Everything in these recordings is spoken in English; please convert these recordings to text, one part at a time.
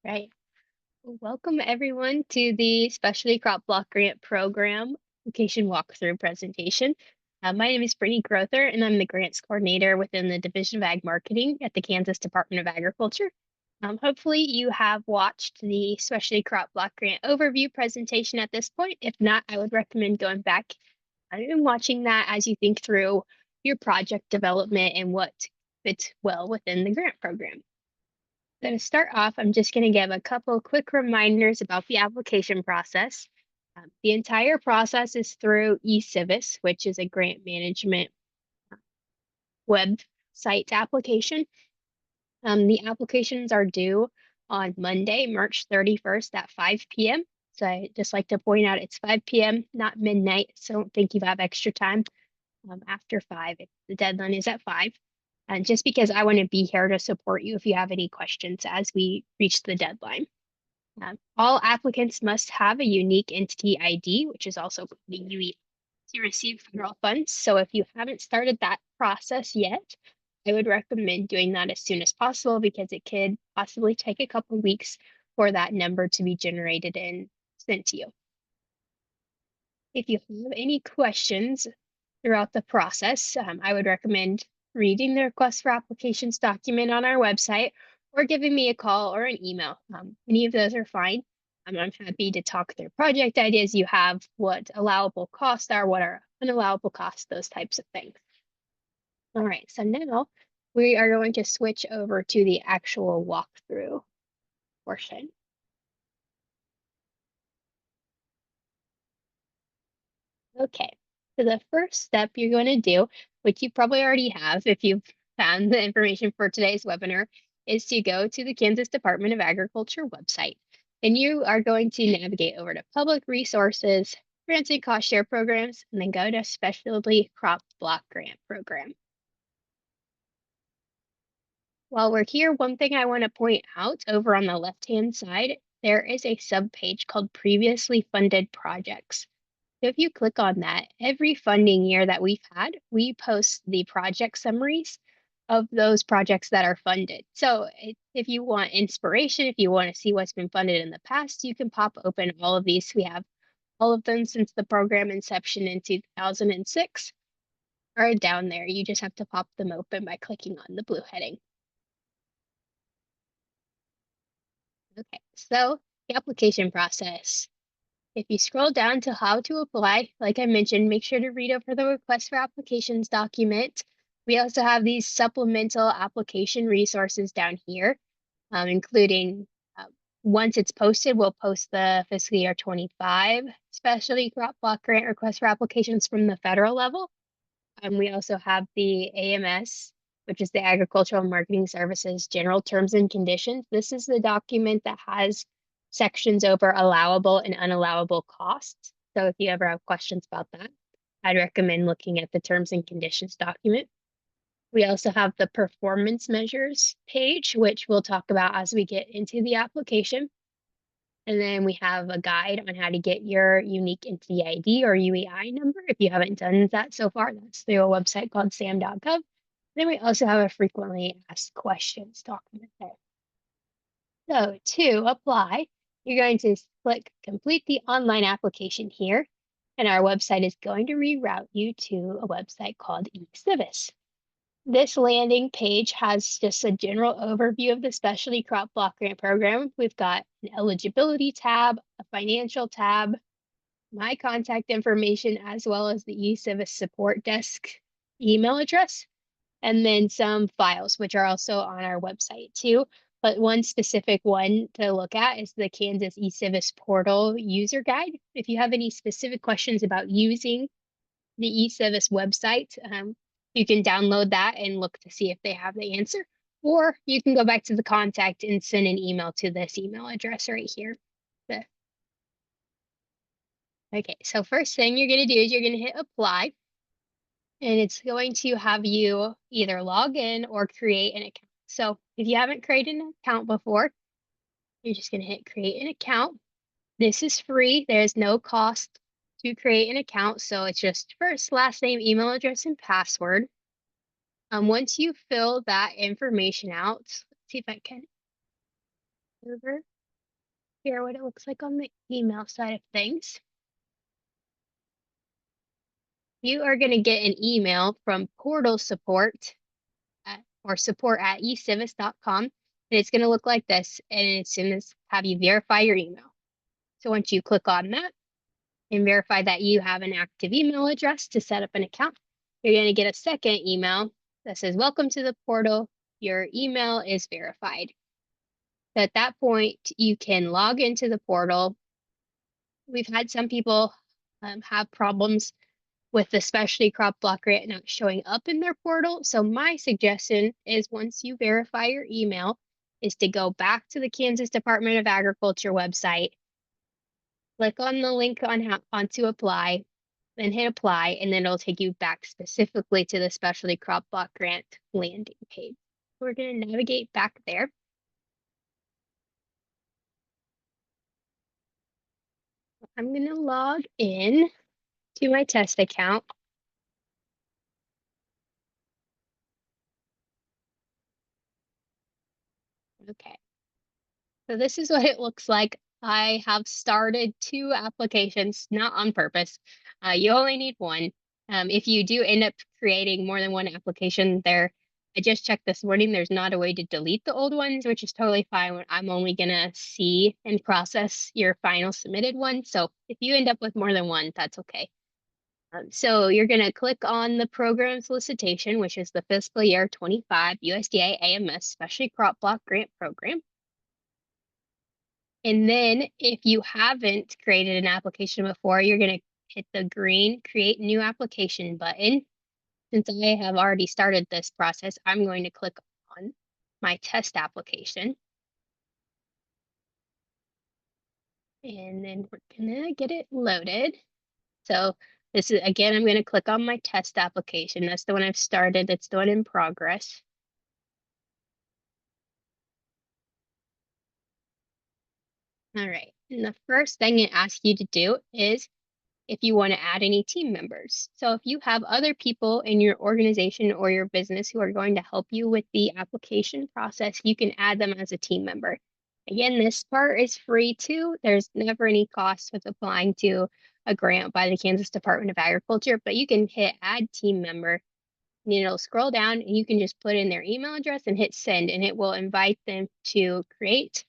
Right. Welcome everyone to the Specialty Crop Block Grant Program application walkthrough presentation. My name is Brittany Grother, and I'm the grants coordinator within the Division of Ag Marketing at the Kansas Department of Agriculture. Hopefully you have watched the Specialty Crop Block Grant overview presentation at this point. If not, I would recommend going back and watching that as you think through your project development and what fits well within the grant program. To start off, I'm just going to give a couple quick reminders about the application process. The entire process is through eCivis, which is a grant management website application. The applications are due on Monday, March 31st at 5 p.m. So I just like to point out it's 5 p.m., not midnight. So don't think you have extra time after 5. The deadline is at 5. And just because I want to be here to support you if you have any questions as we reach the deadline. All applicants must have a unique entity ID, which is also the UE to receive federal funds. So if you haven't started that process yet, I would recommend doing that as soon as possible because it could possibly take a couple weeks for that number to be generated and sent to you. If you have any questions throughout the process, I would recommend reading the request for applications document on our website or giving me a call or an email. Any of those are fine. I'm happy to talk through project ideas you have, what allowable costs are, what are unallowable costs, those types of things. All right, so now we are going to switch over to the actual walkthrough portion. Okay, so the first step you're going to do, which you probably already have if you've found the information for today's webinar, is to go to the Kansas Department of Agriculture website. And you are going to navigate over to public resources, grants and cost share programs, and then go to Specialty Crop Block Grant Program. While we're here, one thing I want to point out over on the left-hand side, there is a subpage called Previously Funded Projects. So if you click on that, every funding year that we've had, we post the project summaries of those projects that are funded. So if you want inspiration, if you want to see what's been funded in the past, you can pop open all of these. We have all of them since the program inception in 2006 are down there. You just have to pop them open by clicking on the blue heading. Okay, so the application process. If you scroll down to how to apply, like I mentioned, make sure to read over the request for applications document. We also have these supplemental application resources down here, including once it's posted, we'll post the fiscal year 25 specialty crop block grant request for applications from the federal level. And we also have the AMS, which is the Agricultural Marketing Services General Terms and Conditions. This is the document that has sections over allowable and unallowable costs. So if you ever have questions about that, I'd recommend looking at the Terms and Conditions document. We also have the performance measures page, which we'll talk about as we get into the application. And then we have a guide on how to get your unique entity ID or UEI number. If you haven't done that so far, that's through a website called sam.gov. Then we also have a frequently asked questions document there. So to apply, you're going to click complete the online application here, and our website is going to reroute you to a website called eCivis. This landing page has just a general overview of the Specialty Crop Block Grant Program. We've got an eligibility tab, a financial tab, my contact information, as well as the eCivis support desk email address, and then some files, which are also on our website too. But one specific one to look at is the Kansas eCivis portal user guide. If you have any specific questions about using the eCivis website, you can download that and look to see if they have the answer, or you can go back to the contact and send an email to this email address right here. Okay, so first thing you're going to do is you're going to hit apply, and it's going to have you either log in or create an account. So if you haven't created an account before, you're just going to hit create an account. This is free. There's no cost to create an account. So it's just first, last name, email address, and password. Once you fill that information out, let's see if I can over. here what it looks like on the email side of things. You are going to get an email from portal support or support at ecivis.com. And it's going to look like this. And it's going to have you verify your email. So once you click on that and verify that you have an active email address to set up an account, you're going to get a second email that says, "Welcome to the portal. Your email is verified." At that point, you can log into the portal. We've had some people have problems with the specialty crop block grant not showing up in their portal. So my suggestion is once you verify your email is to go back to the Kansas Department of Agriculture website, click on the link on to apply, then hit apply, and then it'll take you back specifically to the specialty crop block grant landing page. We're going to navigate back there. I'm going to log in to my test account. Okay. So this is what it looks like. I have started 2 applications, not on purpose. You only need one. If you do end up creating more than one application there, I just checked this morning, there's not a way to delete the old ones, which is totally fine. I'm only gonna see and process your final submitted one. So if you end up with more than one, that's okay. So you're gonna click on the program solicitation, which is the fiscal year 25 USDA AMS Specialty Crop Block Grant Program. And then if you haven't created an application before, you're going to hit the green create new application button. Since I have already started this process, I'm going to click on my test application. And then we're going to get it loaded. So this is, again, I'm going to click on my test application. That's the one I've started. That's the one in progress. All right. And the first thing it asks you to do is if you want to add any team members. So if you have other people in your organization or your business who are going to help you with the application process, you can add them as a team member. Again, this part is free too. There's never any cost with applying to a grant by the Kansas Department of Agriculture, but you can hit add team member and it'll scroll down and you can just put in their email address and hit send and it will invite them to create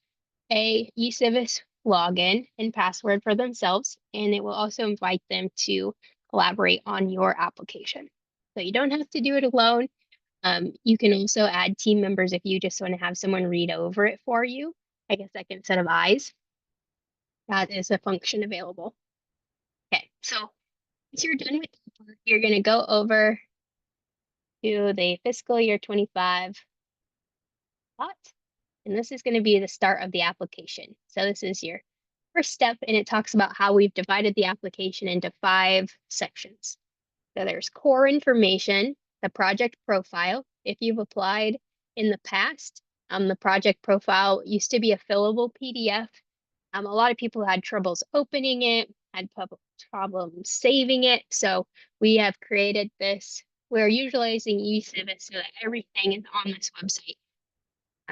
a eCivis login and password for themselves, and it will also invite them to collaborate on your application. So you don't have to do it alone. You can also add team members if you just want to have someone read over it for you. I guess like instead of eyes, that is a function available. Okay, so once you're done with that part, you're going to go over to the fiscal year 25 plot. And this is going to be the start of the application. So this is your first step, and it talks about how we've divided the application into 5 sections. So there's core information, the project profile. If you've applied in the past, the project profile used to be a fillable PDF. A lot of people had troubles opening it, had problems saving it. So we have created this. We're utilizing eCivis so that everything is on this website.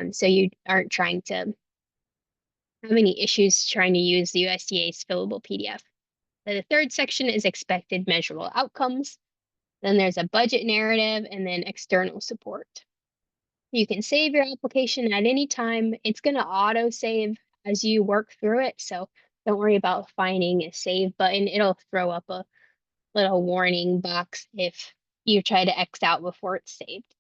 So you aren't trying to have any issues trying to use the USDA's fillable PDF. The third section is expected measurable outcomes. Then there's a budget narrative and then external support. You can save your application at any time. It's going to auto save as you work through it. So don't worry about finding a save button. It'll throw up a little warning box if you try to X out before it's saved.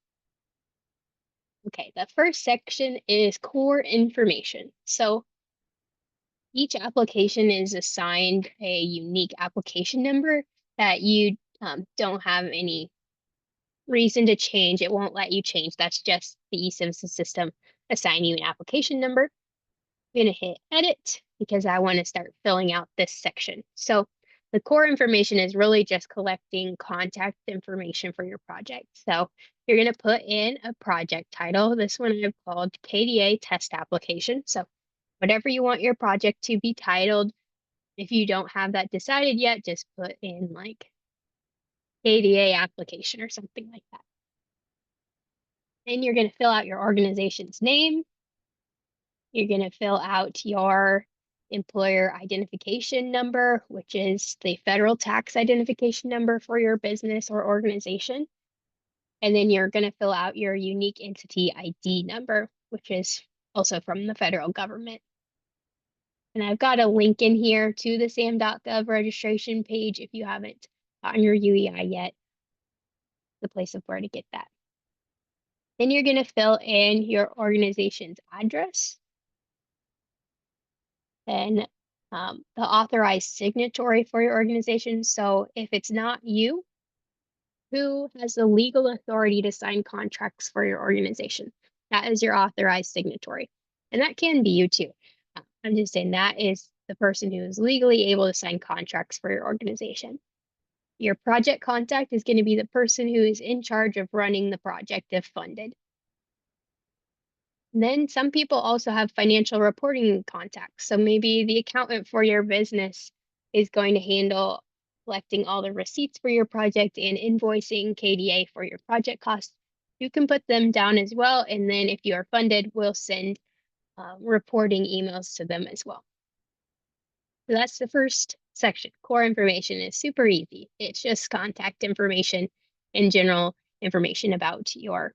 Okay, the first section is core information. So each application is assigned a unique application number that you don't have any reason to change. It won't let you change. That's just the eCivis system assigning you an application number. I'm going to hit edit because I want to start filling out this section. So the core information is really just collecting contact information for your project. So you're going to put in a project title. This one I've called KDA test application. So whatever you want your project to be titled. If you don't have that decided yet, just put in like KDA application or something like that. Then you're going to fill out your organization's name. You're going to fill out your employer identification number, which is the federal tax identification number for your business or organization. And then you're going to fill out your unique entity ID number, which is also from the federal government. And I've got a link in here to the SAM.gov registration page if you haven't gotten your UEI yet, the place of where to get that. Then you're going to fill in your organization's address and the authorized signatory for your organization. So if it's not you, who has the legal authority to sign contracts for your organization? That is your authorized signatory. And that can be you too. I'm just saying that is the person who is legally able to sign contracts for your organization. Your project contact is going to be the person who is in charge of running the project if funded. Then some people also have financial reporting contacts. So maybe the accountant for your business is going to handle collecting all the receipts for your project and invoicing KDA for your project costs. You can put them down as well. And then if you are funded, we'll send reporting emails to them as well. So that's the first section. Core information is super easy. It's just contact information and general information about your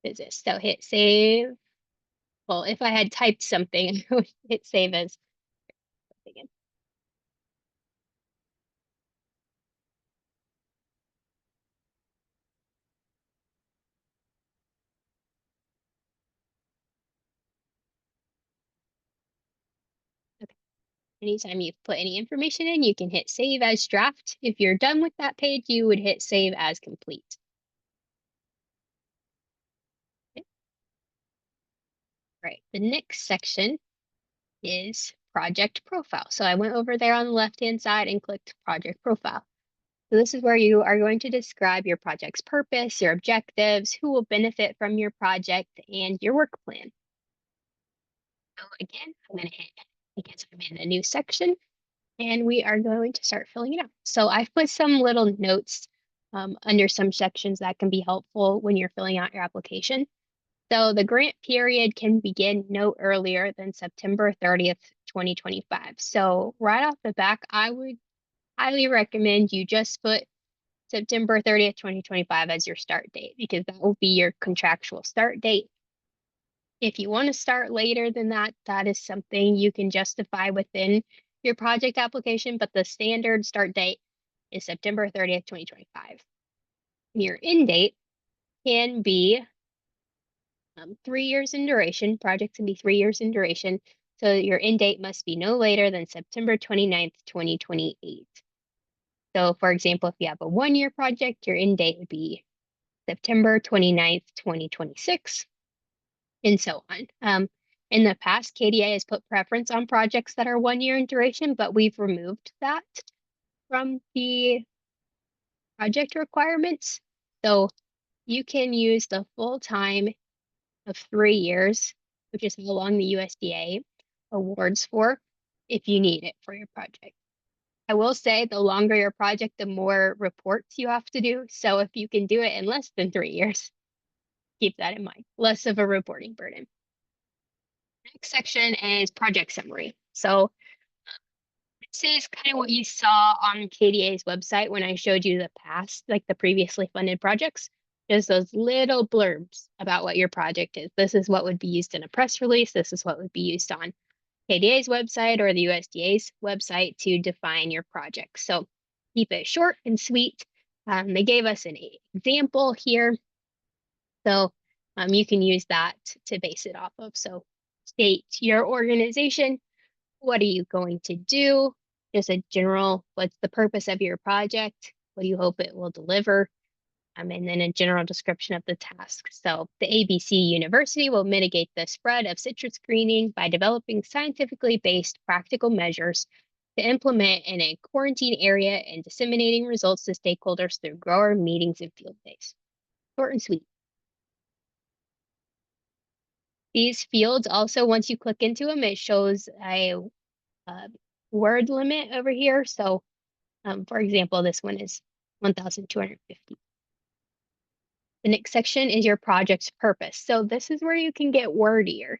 business. So hit save. Well, if I had typed something, I would hit save as again. Okay. Anytime you put any information in, you can hit save as draft. If you're done with that page, you would hit save as complete. Okay. Right. The next section is project profile. So I went over there on the left-hand side and clicked project profile. So this is where you are going to describe your project's purpose, your objectives, who will benefit from your project, and your work plan. So again, I'm going to hit, because I'm in a new section, and we are going to start filling it out. So I've put some little notes under some sections that can be helpful when you're filling out your application. So the grant period can begin no earlier than September 30th, 2025. So right off the back, I would highly recommend you just put September 30th, 2025 as your start date, because that will be your contractual start date. If you want to start later than that, that is something you can justify within your project application, but the standard start date is September 30th, 2025. Your end date can be 3 years in duration. Projects can be 3 years in duration. So your end date must be no later than September 29th, 2028. So for example, if you have a 1-year project, your end date would be September 29th, 2026, and so on. In the past, KDA has put preference on projects that are 1 year in duration, but we've removed that from the project requirements. So you can use the full time of 3 years, which is how long the USDA awards for, if you need it for your project. I will say the longer your project, the more reports you have to do. So if you can do it in less than 3 years, keep that in mind. Less of a reporting burden. Next section is project summary. So this is kind of what you saw on KDA's website when I showed you the past, like the previously funded projects. Just those little blurbs about what your project is. This is what would be used in a press release. This is what would be used on KDA's website or the USDA's website to define your project. So keep it short and sweet. They gave us an example here. So you can use that to base it off of. So state your organization. What are you going to do? Just a general, what's the purpose of your project? What do you hope it will deliver? And then a general description of the task. So the ABC University will mitigate the spread of citrus greening by developing scientifically based practical measures to implement in a quarantine area and disseminating results to stakeholders through grower meetings and field days. Short and sweet. These fields also, once you click into them, it shows a word limit over here. So for example, this one is 1,250. The next section is your project's purpose. So this is where you can get wordier.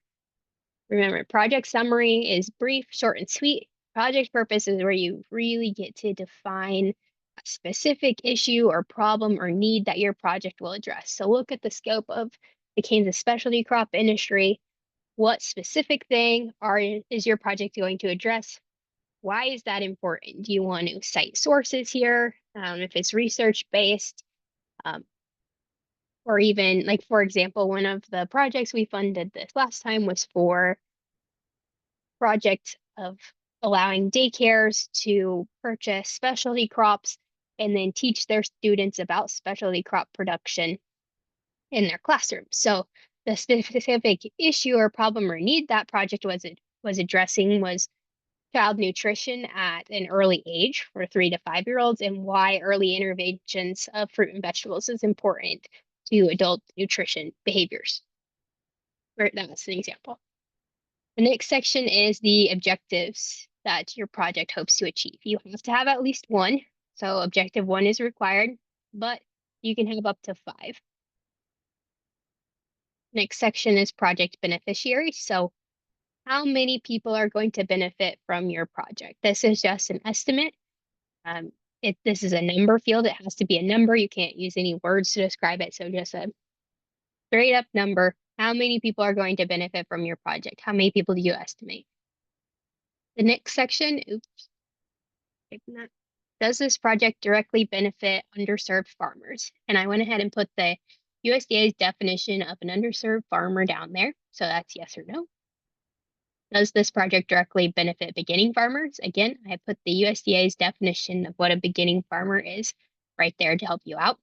Remember, project summary is brief, short, and sweet. Project purpose is where you really get to define a specific issue or problem or need that your project will address. So look at the scope of the Kansas specialty crop industry. What specific thing is your project going to address? Why is that important? Do you want to cite sources here? If it's research based, um, or even like, for example, one of the projects we funded this last time was for project of allowing daycares to purchase specialty crops and then teach their students about specialty crop production in their classroom. So the specific issue or problem or need that project was addressing was child nutrition at an early age for 3 to 5 year olds and why early interventions of fruit and vegetables is important to adult nutrition behaviors. That's an example. The next section is the objectives that your project hopes to achieve. You have to have at least one. So objective 1 is required, but you can have up to 5. Next section is project beneficiaries. So how many people are going to benefit from your project? This is just an estimate. This is a number field. It has to be a number. You can't use any words to describe it. So just a straight up number. How many people are going to benefit from your project? How many people do you estimate? The next section, does this project directly benefit underserved farmers? And I went ahead and put the USDA's definition of an underserved farmer down there. So that's yes or no. Does this project directly benefit beginning farmers? Again, I put the USDA's definition of what a beginning farmer is right there to help you out.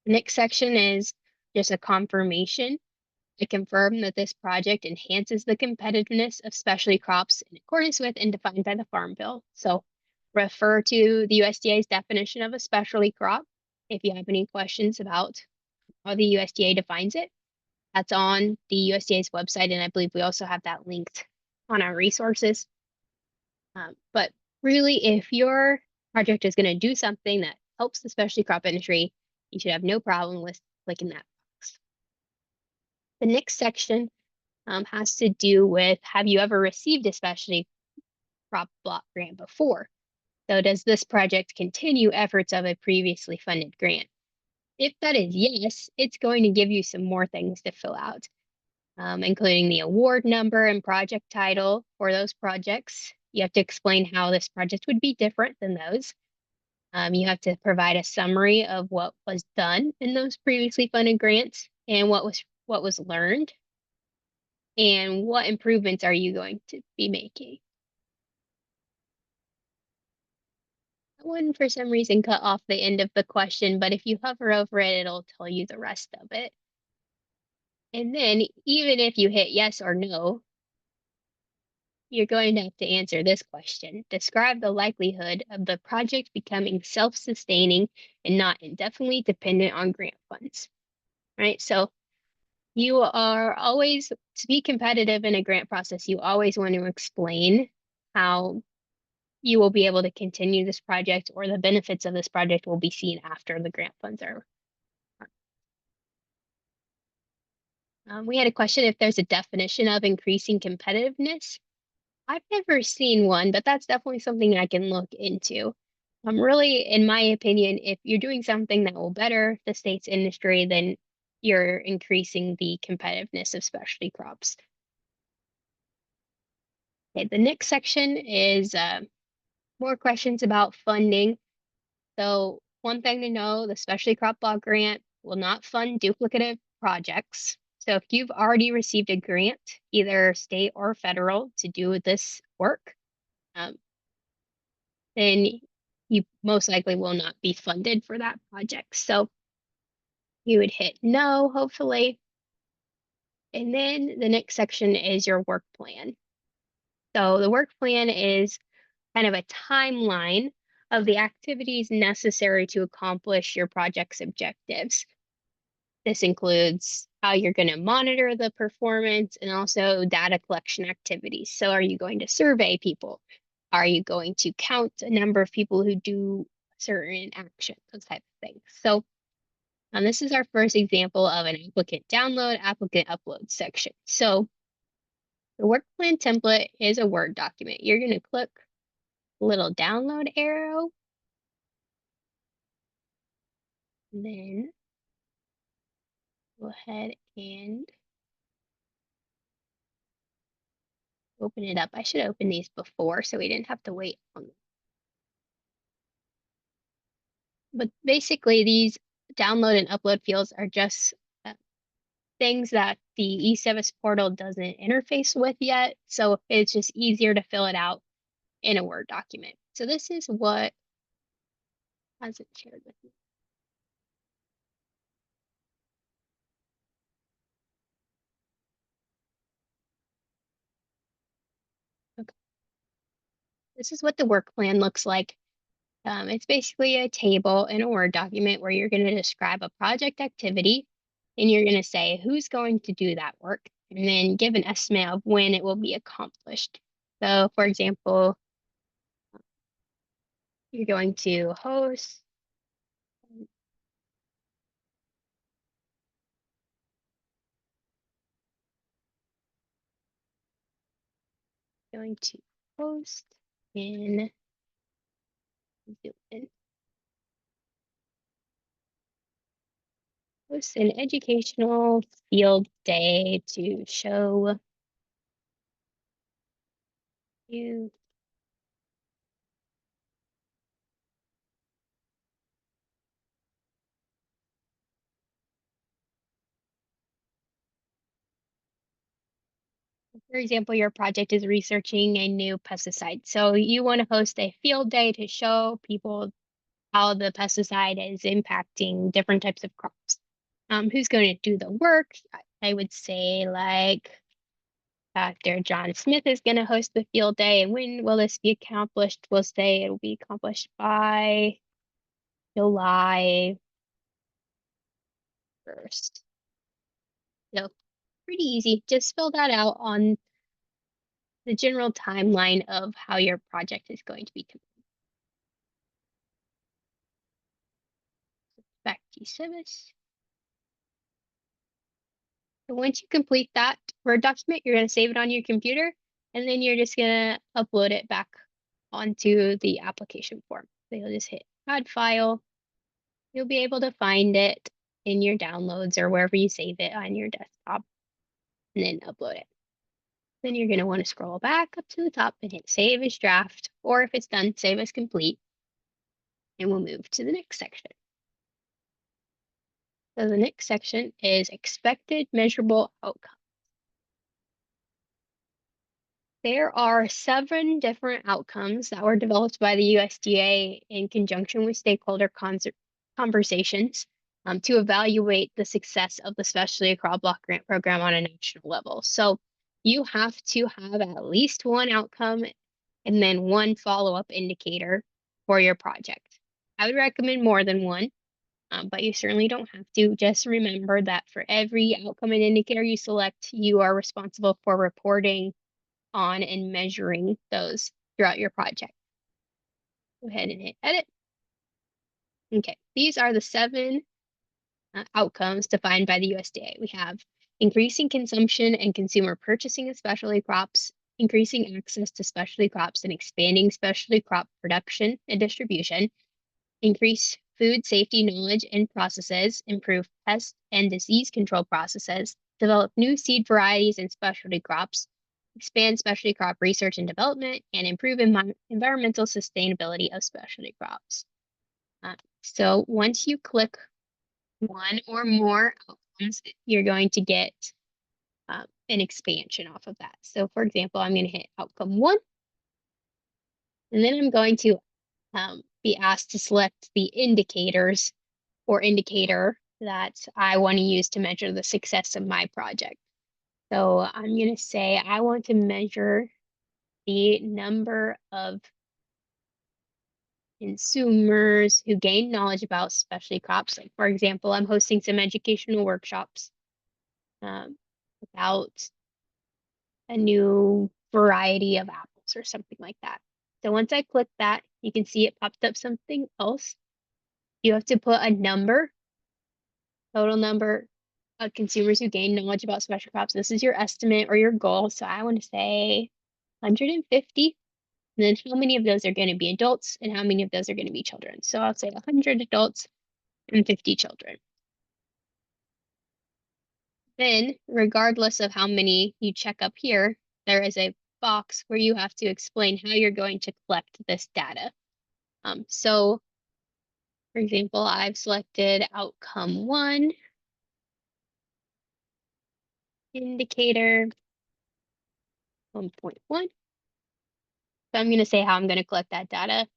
The next section is just a confirmation to confirm that this project enhances the competitiveness of specialty crops in accordance with and defined by the Farm Bill. So refer to the USDA's definition of a specialty crop if you have any questions about how the USDA defines it. That's on the USDA's website, and I believe we also have that linked on our resources. But really, if your project is going to do something that helps the specialty crop industry, you should have no problem with clicking that box. The next section has to do with, have you ever received a specialty crop block grant before? So does this project continue efforts of a previously funded grant? If that is yes, it's going to give you some more things to fill out, including the award number and project title for those projects. You have to explain how this project would be different than those. You have to provide a summary of what was done in those previously funded grants and what was learned and what improvements are you going to be making. That one, for some reason, cut off the end of the question, but if you hover over it, it'll tell you the rest of it. And then even if you hit yes or no, you're going to have to answer this question. Describe the likelihood of the project becoming self-sustaining and not indefinitely dependent on grant funds. Right? So you are always, to be competitive in a grant process, you always want to explain how you will be able to continue this project or the benefits of this project will be seen after the grant funds are. We had a question if there's a definition of increasing competitiveness. I've never seen one, but that's definitely something I can look into. Really, in my opinion, if you're doing something that will better the state's industry, then you're increasing the competitiveness of specialty crops. Okay, the next section is more questions about funding. So one thing to know, the Specialty Crop Block Grant will not fund duplicative projects. So if you've already received a grant, either state or federal, to do this work, um, then you most likely will not be funded for that project. So you would hit no, hopefully. And then the next section is your work plan. So the work plan is kind of a timeline of the activities necessary to accomplish your project's objectives. This includes how you're going to monitor the performance and also data collection activities. So are you going to survey people? Are you going to count a number of people who do certain actions, those type of things? So this is our first example of an applicant download, applicant upload section. So The work plan template is a Word document. You're going to click the little download arrow, and then go ahead and open it up. I should open these before so we didn't have to wait on them. But basically, these download and upload fields are just things that the eService portal doesn't interface with yet. So it's just easier to fill it out in a Word document. So this is what hasn't shared with me. Okay. This is what the work plan looks like. It's basically a table in a Word document where you're going to describe a project activity and you're going to say who's going to do that work and then give an estimate of when it will be accomplished. So, for example, you're going to host, going to host in Zoom. Host an educational field day to show you. For example, your project is researching a new pesticide. So you want to host a field day to show people how the pesticide is impacting different types of crops. Who's going to do the work? I would say like Dr. John Smith is going to host the field day. And when will this be accomplished? We'll say it will be accomplished by July 1st. So pretty easy. Just fill that out on the general timeline of how your project is going to be completed. Back to service. So once you complete that Word document, you're going to save it on your computer, and then you're just going to upload it back onto the application form. So you'll just hit add file. You'll be able to find it in your downloads or wherever you save it on your desktop, and then upload it. Then you're going to want to scroll back up to the top and hit save as draft, or if it's done, save as complete, and we'll move to the next section. So the next section is expected measurable outcome. There are 7 different outcomes that were developed by the USDA in conjunction with stakeholder conversations to evaluate the success of the Specialty Crop Block Grant Program on a national level. So you have to have at least one outcome and then one follow-up indicator for your project. I would recommend more than one, but you certainly don't have to. Just remember that for every outcome and indicator you select, you are responsible for reporting on and measuring those throughout your project. Go ahead and hit edit. Okay, these are the 7 outcomes defined by the USDA. We have increasing consumption and consumer purchasing of specialty crops, increasing access to specialty crops and expanding specialty crop production and distribution, increase food safety knowledge and processes, improve pest and disease control processes, develop new seed varieties and specialty crops, expand specialty crop research and development, and improve environmental sustainability of specialty crops. So once you click one or more outcomes, you're going to get an expansion off of that. So for example, I'm going to hit outcome 1, and then I'm going to be asked to select the indicators or indicator that I want to use to measure the success of my project. So I'm going to say I want to measure the number of consumers who gain knowledge about specialty crops. Like for example, I'm hosting some educational workshops about a new variety of apples or something like that. So once I click that, you can see it popped up something else. You have to put a number, total number consumers who gain knowledge about special crops. This is your estimate or your goal. So I want to say 150. And then how many of those are going to be adults and how many of those are going to be children? So I'll say 100 adults and 50 children. Then, regardless of how many you check up here, there is a box where you have to explain how you're going to collect this data. So, for example, I've selected outcome 1, indicator 1.1. So I'm going to say how I'm going to collect that data.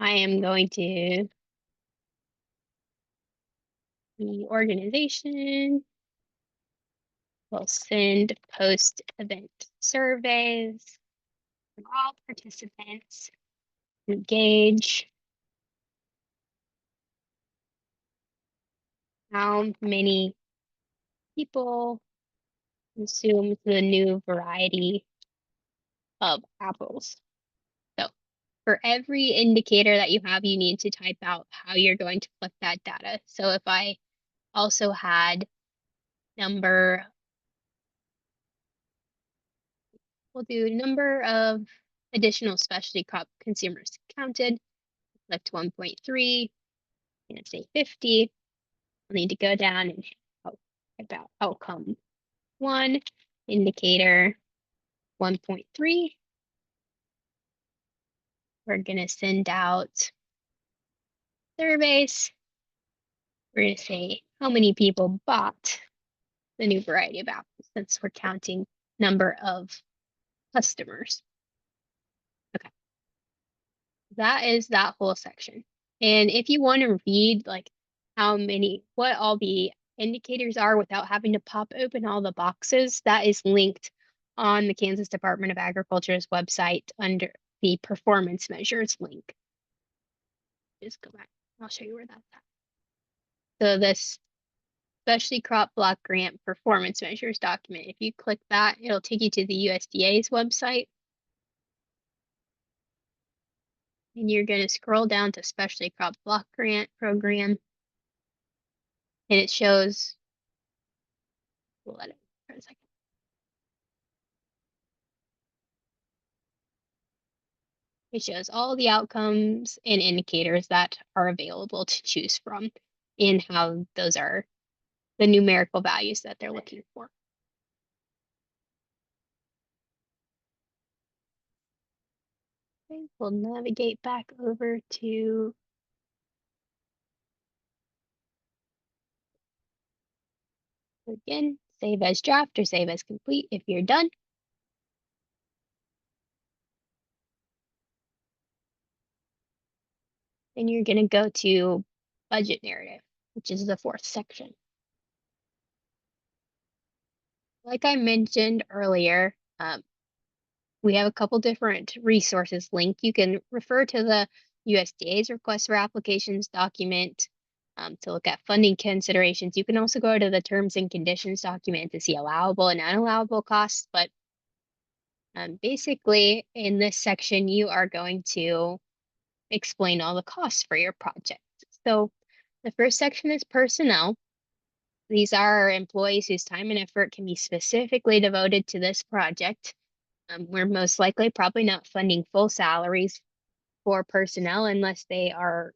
I am going to the organization will send post-event surveys for all participants, engage how many people consume the new variety of apples. So for every indicator that you have, you need to type out how you're going to collect that data. So if I also had number, we'll do number of additional specialty crop consumers counted, select 1.3, I'm gonna say 50. I'll need to go down and about outcome 1, indicator 1.3. We're gonna send out surveys. We're gonna say how many people bought the new variety of apples since we're counting number of customers. Okay, that is that whole section. And if you want to read like what all the indicators are without having to pop open all the boxes, that is linked on the Kansas Department of Agriculture's website under the performance measures link. Just go back. I'll show you where that's at. So this Specialty Crop Block Grant Performance Measures document, if you click that, it'll take you to the USDA's website. And you're going to scroll down to Specialty Crop Block Grant Program. And it shows, we'll let it for a second. It shows all the outcomes and indicators that are available to choose from and how those are the numerical values that they're looking for. Okay, we'll navigate back over to again, save as draft or save as complete if you're done. Then you're going to go to budget narrative, which is the 4th section. Like I mentioned earlier, we have a couple different resources linked. You can refer to the USDA's request for applications document to look at funding considerations. You can also go to the terms and conditions document to see allowable and unallowable costs. But basically, in this section, you are going to explain all the costs for your project. So the first section is personnel. These are employees whose time and effort can be specifically devoted to this project. We're most likely probably not funding full salaries for personnel unless they are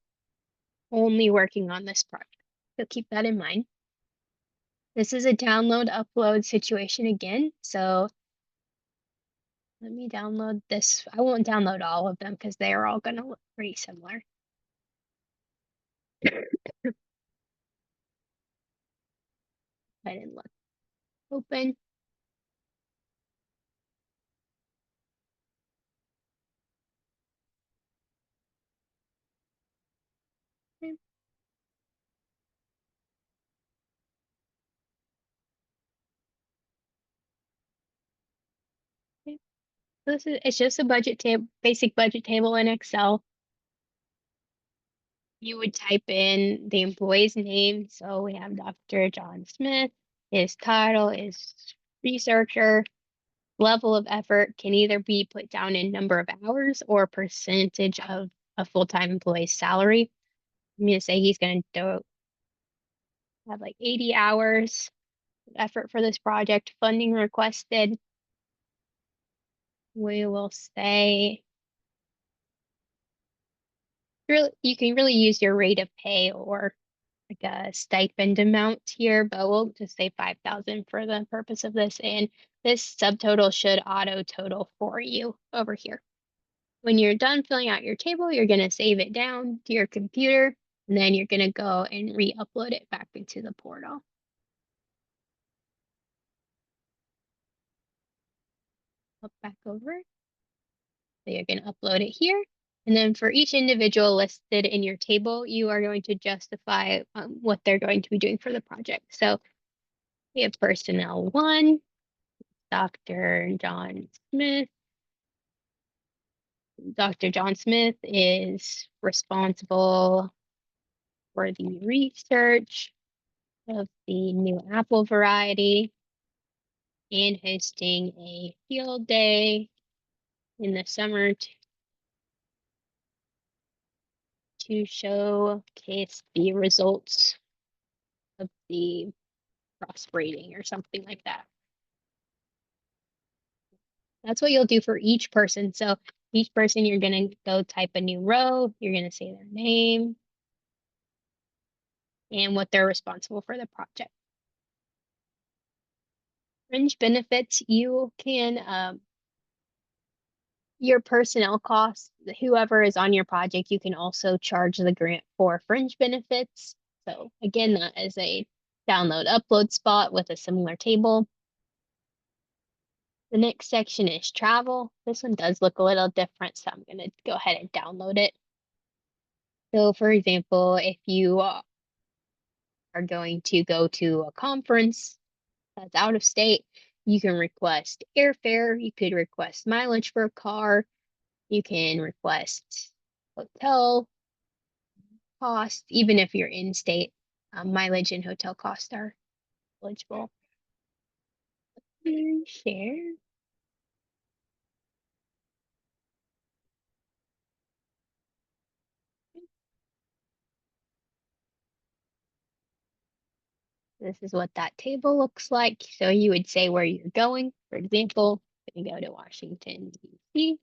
only working on this project. So keep that in mind. This is a download upload situation again. So let me download this. I won't download all of them because they are all going to look pretty similar. I didn't look. Open. Okay. It's just a budget table, basic budget table in Excel. You would type in the employee's name. So we have Dr. John Smith. His title is researcher. Level of effort can either be put down in number of hours or percentage of a full-time employee's salary. I'm going to say he's going to have like 80 hours. effort for this project, funding requested. We will say you can really use your rate of pay or like a stipend amount here, but we'll just say 5,000 for the purpose of this. And this subtotal should auto total for you over here. When you're done filling out your table, you're going to save it down to your computer, and then you're going to go and re-upload it back into the portal. Flip back over. So you're going to upload it here. And then for each individual listed in your table, you are going to justify what they're going to be doing for the project. So we have personnel 1, Dr. John Smith. Dr. John Smith is responsible for the research of the new apple variety and hosting a field day in the summer to showcase the results of the crossbreeding or something like that. That's what you'll do for each person. So each person, you're going to go type a new row. You're going to say their name and what they're responsible for the project. Fringe benefits, you can, your personnel costs, whoever is on your project, you can also charge the grant for fringe benefits. So again, that is a download upload spot with a similar table. The next section is travel. This one does look a little different, so I'm going to go ahead and download it. So for example, if you are going to go to a conference that's out of state, you can request airfare, you could request mileage for a car, you can request hotel cost, even if you're in state, mileage and hotel costs are eligible. Share. This is what that table looks like. So you would say where you're going. For example, I'm going to go to Washington, D.C.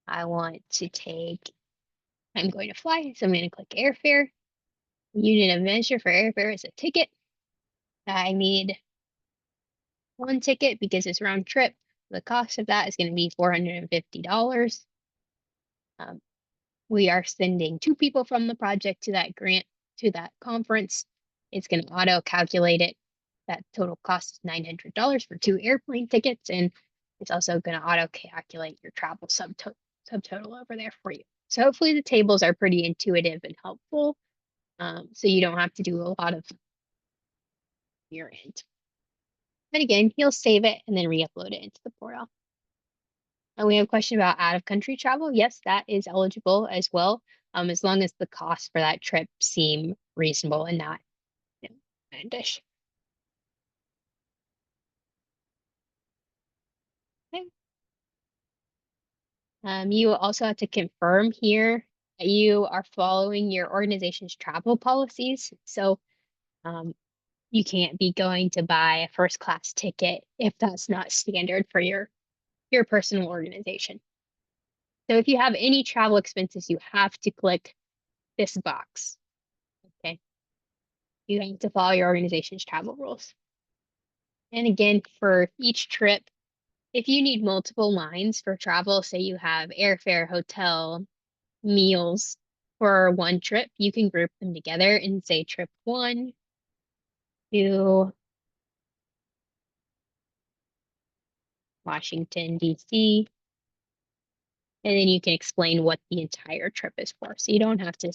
I want to take, I'm going to fly, so I'm going to click airfare. Unit of measure for airfare is a ticket. I need one ticket because it's round trip. The cost of that is going to be $450. We are sending 2 people from the project to that grant, to that conference. It's going to auto calculate it. That total cost is $900 for 2 airplane tickets. And it's also going to auto calculate your travel subtotal over there for you. So hopefully the tables are pretty intuitive and helpful. So you don't have to do a lot of your end. But again, you'll save it and then re-upload it into the portal. And we have a question about out-of-country travel. Yes, that is eligible as well, as long as the costs for that trip seem reasonable and not, outlandish. Okay. You will also have to confirm here that you are following your organization's travel policies. So you can't be going to buy a first class ticket if that's not standard for your personal organization. So if you have any travel expenses, you have to click this box. Okay. You have to follow your organization's travel rules. And again, for each trip, if you need multiple lines for travel, say you have airfare, hotel, meals for one trip, you can group them together and say trip 1 to Washington, D.C. And then you can explain what the entire trip is for. So you don't have to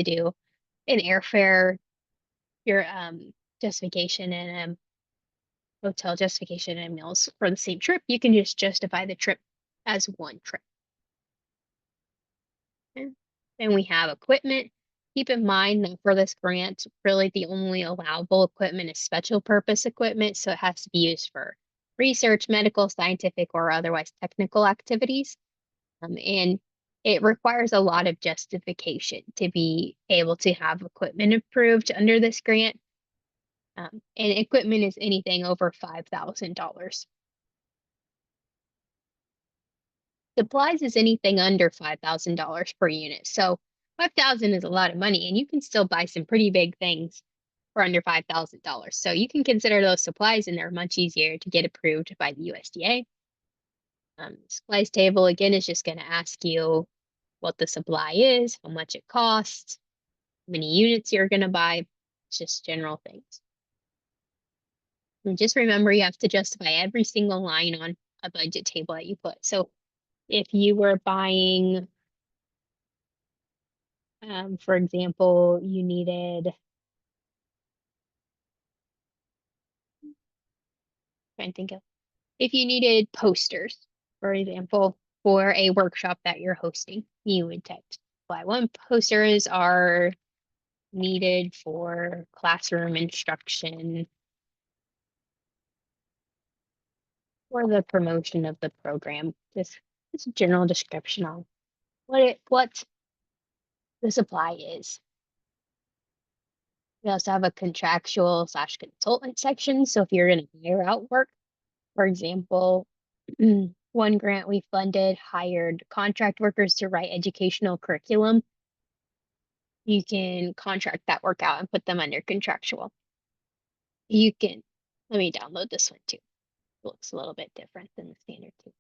do an airfare, your justification and hotel justification and meals for the same trip. You can just justify the trip as one trip. Okay. Then we have equipment. Keep in mind that for this grant, really the only allowable equipment is special purpose equipment. So it has to be used for research, medical, scientific, or otherwise technical activities. And it requires a lot of justification to be able to have equipment approved under this grant. And equipment is anything over $5,000. Supplies is anything under $5,000 per unit. So 5,000 is a lot of money, and you can still buy some pretty big things for under $5,000. So you can consider those supplies, and they're much easier to get approved by the USDA. Supplies table again is just going to ask you what the supply is, how much it costs, how many units you're going to buy. It's just general things. And just remember, you have to justify every single line on a budget table that you put. So if you were buying, for example, you needed, trying to think of, if you needed posters, for example, for a workshop that you're hosting, you would type supply one. Posters are needed for classroom instruction or the promotion of the program. Just a general description on what the supply is. We also have a contractual slash consultant section. So if you're going to hire out work, for example, one grant we funded hired contract workers to write educational curriculum. You can contract that work out and put them under contractual. You can, let me download this one too. It looks a little bit different than the standard too.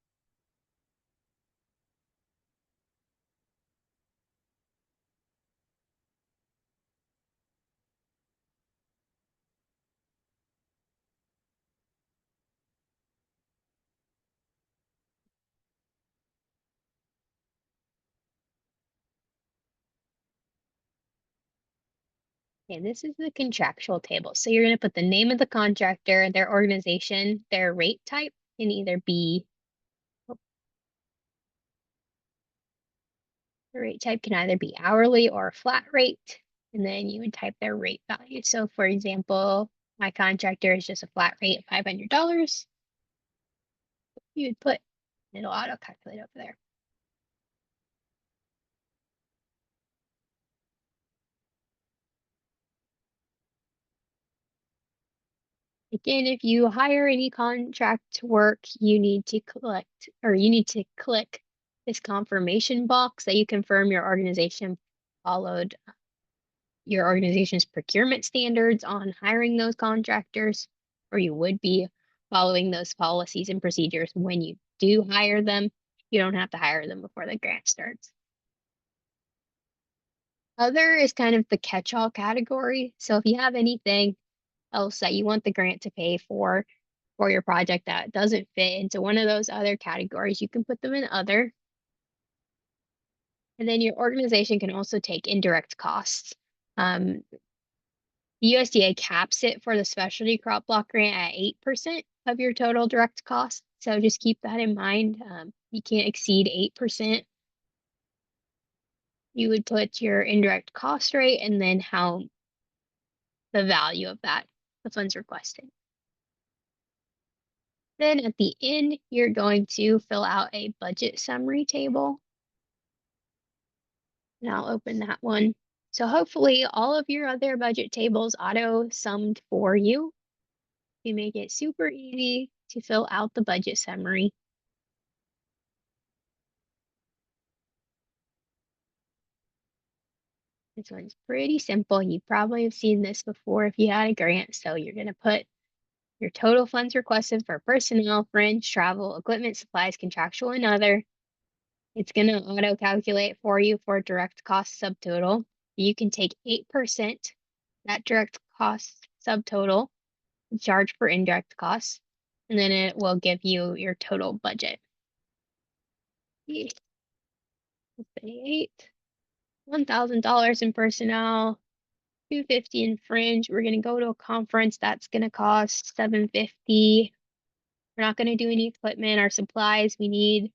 Okay, this is the contractual table. So you're going to put the name of the contractor, their organization, their rate type can either be, the rate type can either be hourly or a flat rate. And then you would type their rate value. So for example, my contractor is just a flat rate of $500. You would put, it'll auto calculate over there. Again, if you hire any contract work, you need to click this confirmation box that you confirm your organization followed your organization's procurement standards on hiring those contractors, or you would be following those policies and procedures when you do hire them. You don't have to hire them before the grant starts. Other is kind of the catch-all category. So if you have anything else that you want the grant to pay for your project that doesn't fit into one of those other categories, you can put them in other. And then your organization can also take indirect costs. The USDA caps it for the specialty crop block grant at 8% of your total direct cost. So just keep that in mind. You can't exceed 8%. You would put your indirect cost rate and then how the value of that, the funds requested. Then at the end, you're going to fill out a budget summary table. And I'll open that one. So hopefully all of your other budget tables auto summed for you. You make it super easy to fill out the budget summary. This one's pretty simple. You probably have seen this before if you had a grant. So you're going to put your total funds requested for personnel, fringe, travel, equipment, supplies, contractual, and other. It's going to auto calculate for you for direct cost subtotal. You can take 8%, that direct cost subtotal, charge for indirect costs, and then it will give you your total budget. $1,000 in personnel, $250 in fringe. We're gonna go to a conference that's gonna cost $750. We're not gonna do any equipment or supplies. We need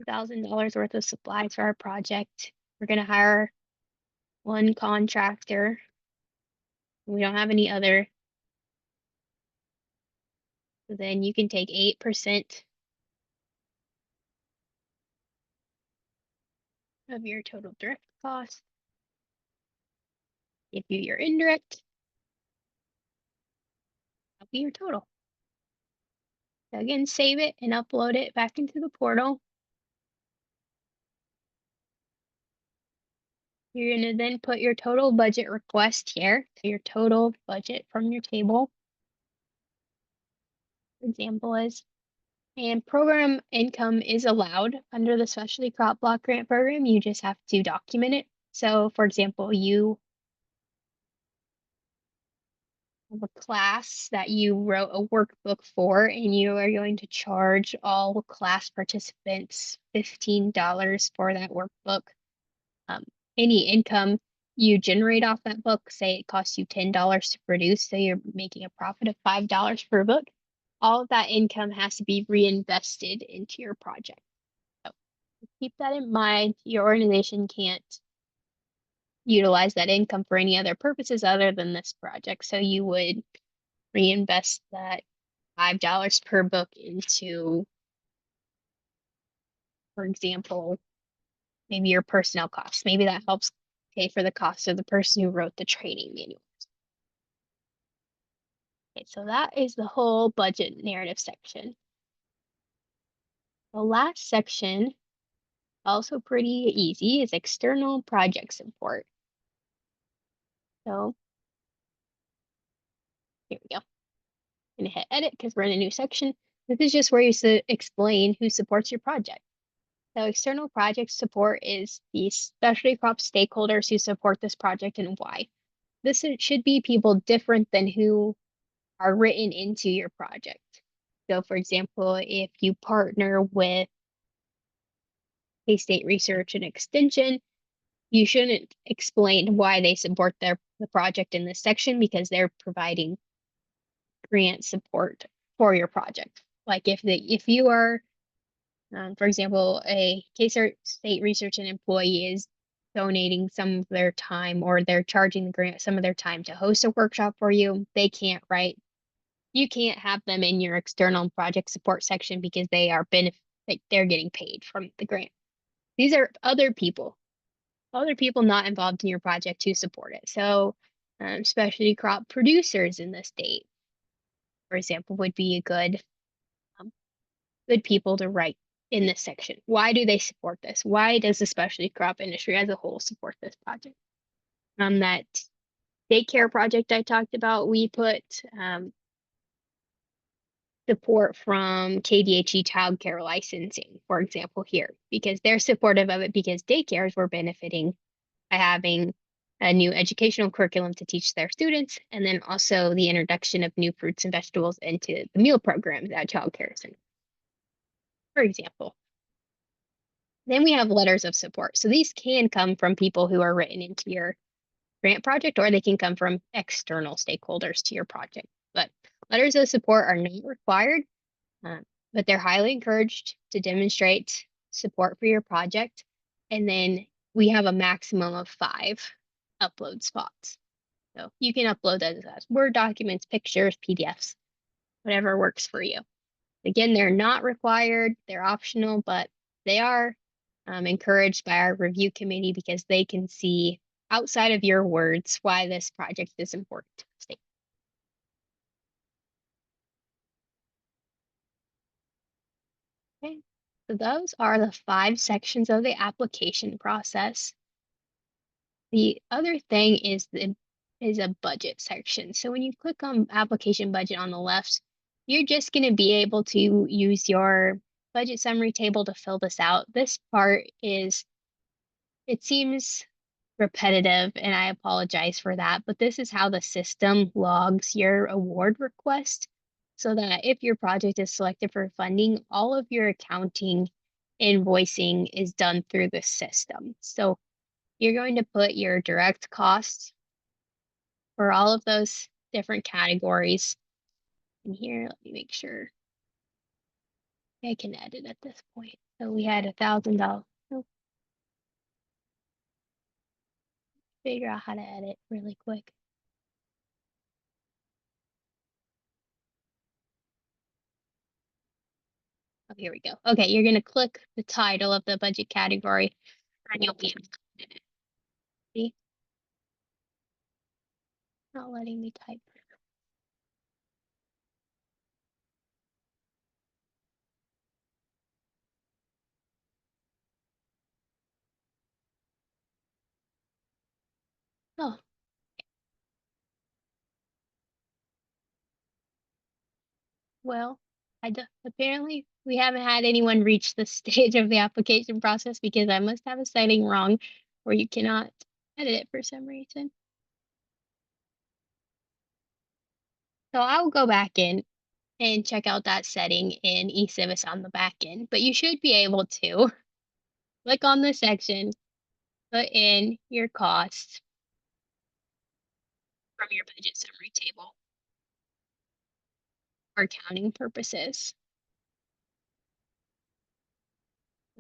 $1,000 worth of supplies for our project. We're gonna hire one contractor. We don't have any other. So then you can take 8% of your total direct cost. Give you your indirect. be your total. So again, save it and upload it back into the portal. You're going to then put your total budget request here, so your total budget from your table. Example is, and program income is allowed under the Specialty Crop Block Grant Program. You just have to document it. So for example, you have a class that you wrote a workbook for, and you are going to charge all class participants $15 for that workbook. Any income you generate off that book, say it costs you $10 to produce, so you're making a profit of $5 per book, all of that income has to be reinvested into your project. So keep that in mind. Your organization can't utilize that income for any other purposes other than this project. So you would reinvest that $5 per book into, for example, maybe your personnel costs. Maybe that helps pay for the cost of the person who wrote the training manual. Okay, so that is the whole budget narrative section. The last section, also pretty easy, is external project support. So here we go. I'm gonna hit edit because we're in a new section. This is just where you explain who supports your project. So external project support is the specialty crop stakeholders who support this project and why. This should be people different than who are written into your project. So for example, if you partner with K-State Research and Extension, you shouldn't explain why they support the project in this section because they're providing grant support for your project. Like if you are, for example, a K-State Research and employee is donating some of their time or they're charging the grant some of their time to host a workshop for you, they can't write. You can't have them in your external project support section because they are like they're getting paid from the grant. These are other people not involved in your project to support it. So specialty crop producers in the state, for example, would be a um, good people to write in this section. Why do they support this? Why does the specialty crop industry as a whole support this project? That daycare project I talked about, we put support from KDHE childcare licensing, for example, here, because they're supportive of it because daycares were benefiting by having a new educational curriculum to teach their students, and then also the introduction of new fruits and vegetables into the meal programs at childcare centers, for example. Then we have letters of support. So these can come from people who are written into your grant project, or they can come from external stakeholders to your project. But letters of support are not required, but they're highly encouraged to demonstrate support for your project. And then we have a maximum of 5 upload spots. So you can upload those as Word documents, pictures, PDFs, whatever works for you. Again, they're not required, they're optional, but they are encouraged by our review committee because they can see outside of your words why this project is important to the state. Okay, so those are the 5 sections of the application process. The other thing is a budget section. So when you click on application budget on the left, you're just going to be able to use your budget summary table to fill this out. This part it seems repetitive and I apologize for that, but this is how the system logs your award request so that if your project is selected for funding, all of your accounting invoicing is done through the system. So you're going to put your direct costs for all of those different categories in here. Let me make sure I can edit at this point. So we had $1,000. Oh, figure out how to edit really quick. Oh, here we go. Okay, you're going to click the title of the budget category and you'll be able to edit. See? Not letting me type. Oh, well, apparently we haven't had anyone reach the stage of the application process because I must have a setting wrong where you cannot edit it for some reason. So I'll go back in and check out that setting in eCivis on the back end, but you should be able to click on the section, put in your costs from your budget summary table for accounting purposes.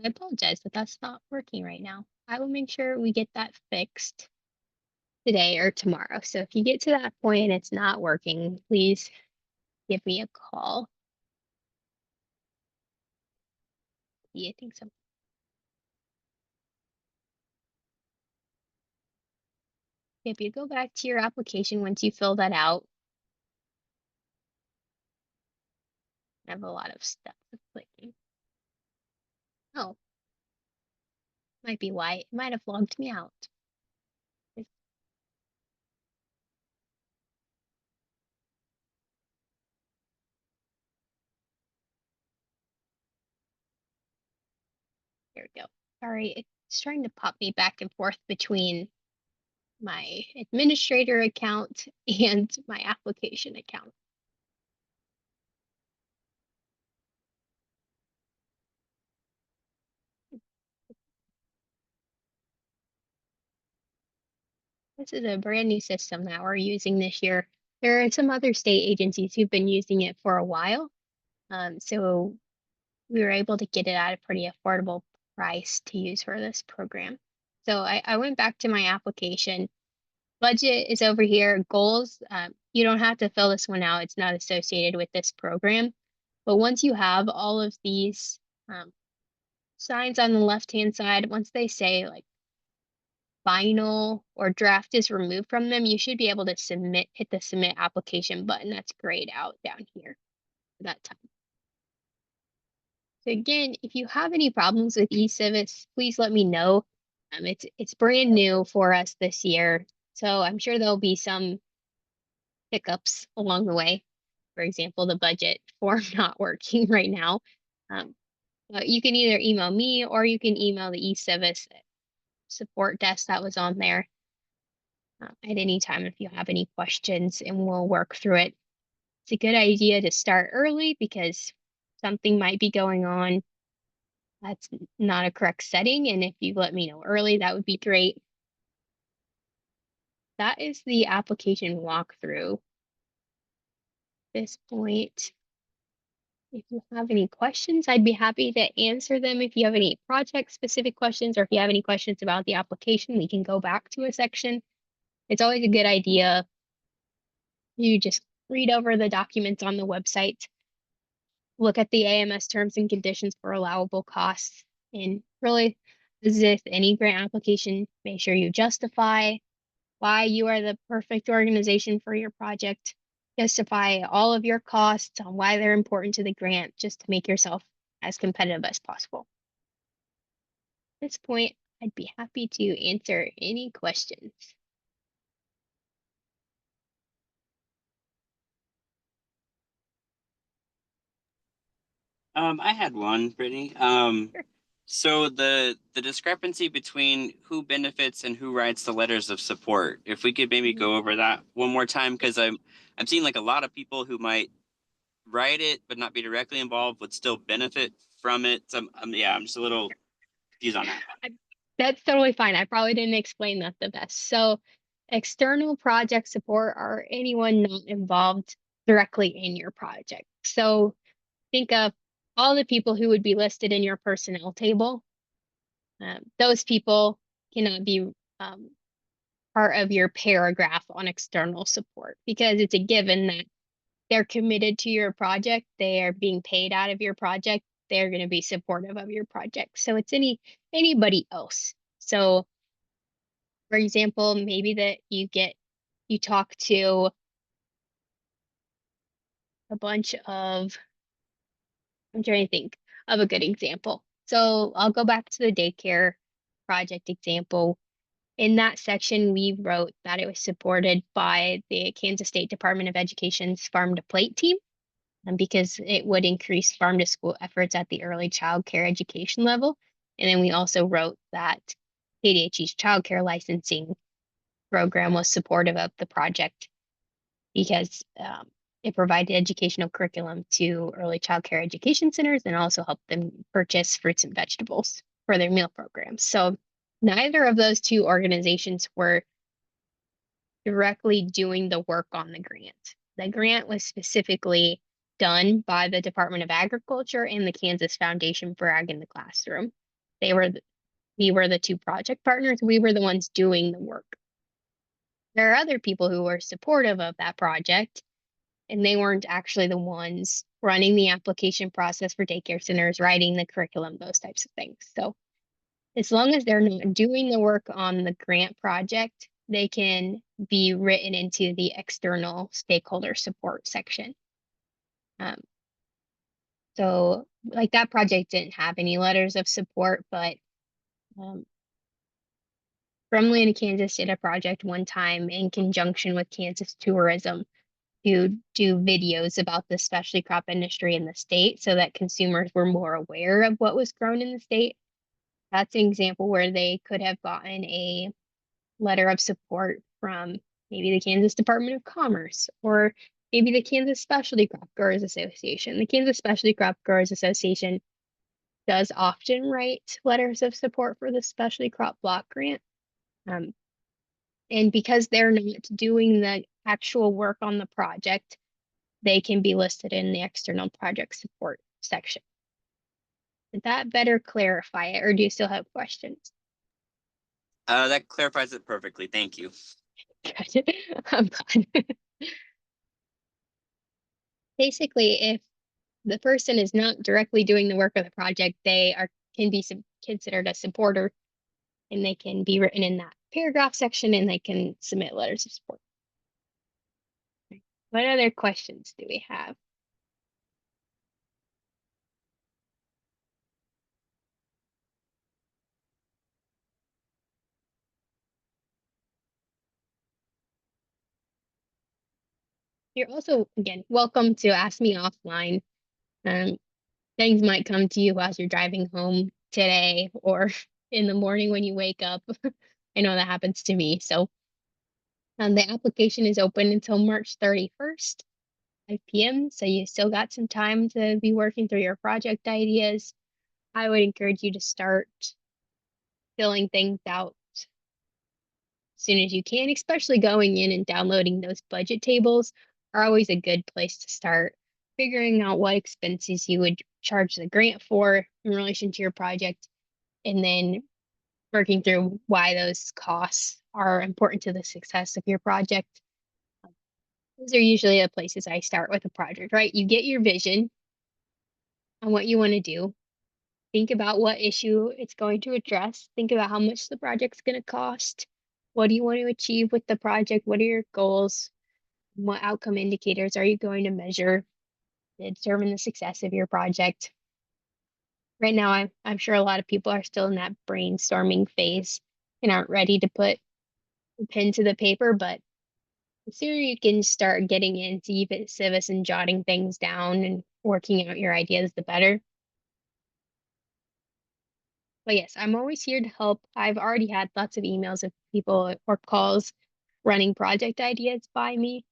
I apologize, but that's not working right now. I will make sure we get that fixed today or tomorrow. So if you get to that point and it's not working, please give me a call. Yeah, I think so. If you go back to your application once you fill that out, I have a lot of stuff clicking. Oh, might be why it might have logged me out. There we go. Sorry, it's trying to pop me back and forth between my administrator account and my application account. This is a brand new system that we're using this year. There are some other state agencies who've been using it for a while. So we were able to get it at a pretty affordable price to use for this program. So I went back to my application. Budget is over here. Goals, you don't have to fill this one out. It's not associated with this program. But once you have all of these um, signs on the left-hand side, once they say like final or draft is removed from them, you should be able to hit the submit application button that's grayed out down here for that time. So again, if you have any problems with eCivis, please let me know. It's brand new for us this year, so I'm sure there'll be some hiccups along the way. For example, the budget form not working right now. Um, but you can either email me or you can email the eCivis support desk that was on there at any time if you have any questions, and we'll work through it. It's a good idea to start early because something might be going on that's not a correct setting. And if you let me know early, that would be great. That is the application walkthrough. At this point, if you have any questions, I'd be happy to answer them. If you have any project specific questions or if you have any questions about the application, we can go back to a section. It's always a good idea. You just read over the documents on the website, look at the AMS terms and conditions for allowable costs, and really, as if any grant application, make sure you justify why you are the perfect organization for your project. Justify all of your costs on why they're important to the grant, just to make yourself as competitive as possible. At this point, I'd be happy to answer any questions. I had one, Brittany. Sure. So the discrepancy between who benefits and who writes the letters of support, if we could maybe Mhm. go over that one more time, because I'm seeing like a lot of people who might write it but not be directly involved would still benefit from it. So yeah, I'm just a little confused on that. I- That's totally fine. I probably didn't explain that the best. So, external project support are anyone not involved directly in your project. So, think of all the people who would be listed in your personnel table. Those people cannot be um, part of your paragraph on external support because it's a given that they're committed to your project, they are being paid out of your project, they're going to be supportive of your project. So it's anybody else. So for example, maybe that you talk to a bunch of, I'm trying to think of a good example. So I'll go back to the daycare project example. In that section, we wrote that it was supported by the Kansas State Department of Education's Farm to Plate team, because it would increase farm to school efforts at the early child care education level. And then we also wrote that KDHE's child care licensing program was supportive of the project because it provided educational curriculum to early child care education centers and also helped them purchase fruits and vegetables for their meal programs. So neither of those two organizations were directly doing the work on the grant. The grant was specifically done by the Department of Agriculture and the Kansas Foundation for Ag in the Classroom. We were the two project partners. We were the ones doing the work. There are other people who were supportive of that project, and they weren't actually the ones running the application process for daycare centers, writing the curriculum, those types of things. So as long as they're not doing the work on the grant project, they can be written into the external stakeholder support section. So like that project didn't have any letters of support, but Drumland, Kansas did a project one time in conjunction with Kansas Tourism to do videos about the specialty crop industry in the state so that consumers were more aware of what was grown in the state. That's an example where they could have gotten a letter of support from maybe the Kansas Department of Commerce or maybe the Kansas Specialty Crop Growers Association. The Kansas Specialty Crop Growers Association does often write letters of support for the specialty crop block grant. And because they're not doing the actual work on the project, they can be listed in the external project support section. Did that better clarify it, or do you still have questions? That clarifies it perfectly. Thank you. I'm glad. Basically, if the person is not directly doing the work of the project, they can be considered a supporter, and they can be written in that paragraph section, and they can submit letters of support. What other questions do we have? You're also, again, welcome to ask me offline. Um, Things might come to you as you're driving home today or in the morning when you wake up. I know that happens to me. So the application is open until March 31st, 5 p.m. So you still got some time to be working through your project ideas. I would encourage you to start filling things out as soon as you can, especially going in and downloading those budget tables are always a good place to start figuring out what expenses you would charge the grant for in relation to your project, and then working through why those costs are important to the success of your project. Those are usually the places I start with a project, right? You get your vision on what you want to do. Think about what issue it's going to address. Think about how much the project's going to cost. What do you want to achieve with the project? What are your goals? What outcome indicators are you going to measure to determine the success of your project? Right now, I'm sure a lot of people are still in that brainstorming phase and aren't ready to put a pen to the paper, but the sooner you can start getting into civis and jotting things down and working out your ideas, the better. But yes, I'm always here to help. I've already had lots of emails of people or calls running project ideas by me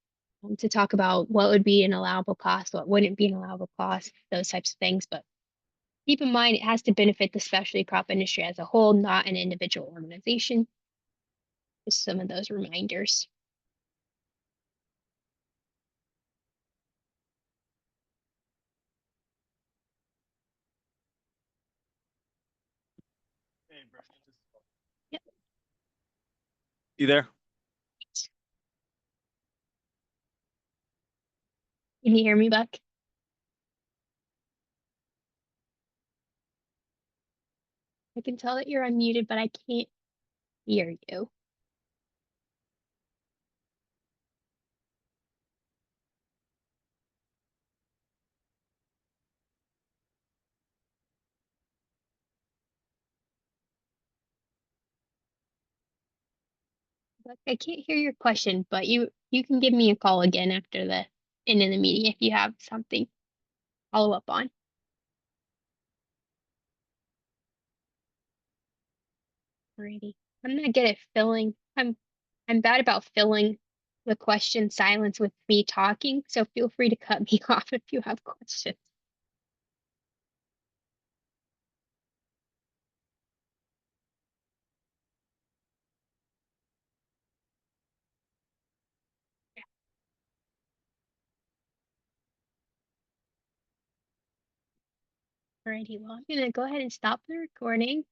to talk about what would be an allowable cost, what wouldn't be an allowable cost, those types of things. But keep in mind, it has to benefit the specialty crop industry as a whole, not an individual organization. Just some of those reminders. Yep. You there? Can you hear me, Buck? I can tell that you're unmuted, but I can't hear you. Look, I can't hear your question, but you can give me a call again after the end of the meeting if you have something to follow up on. Alrighty. I'm not good at filling. I'm bad about filling the question silence with me talking, so feel free to cut me off if you have questions. Alrighty, well, I'm gonna go ahead and stop the recording.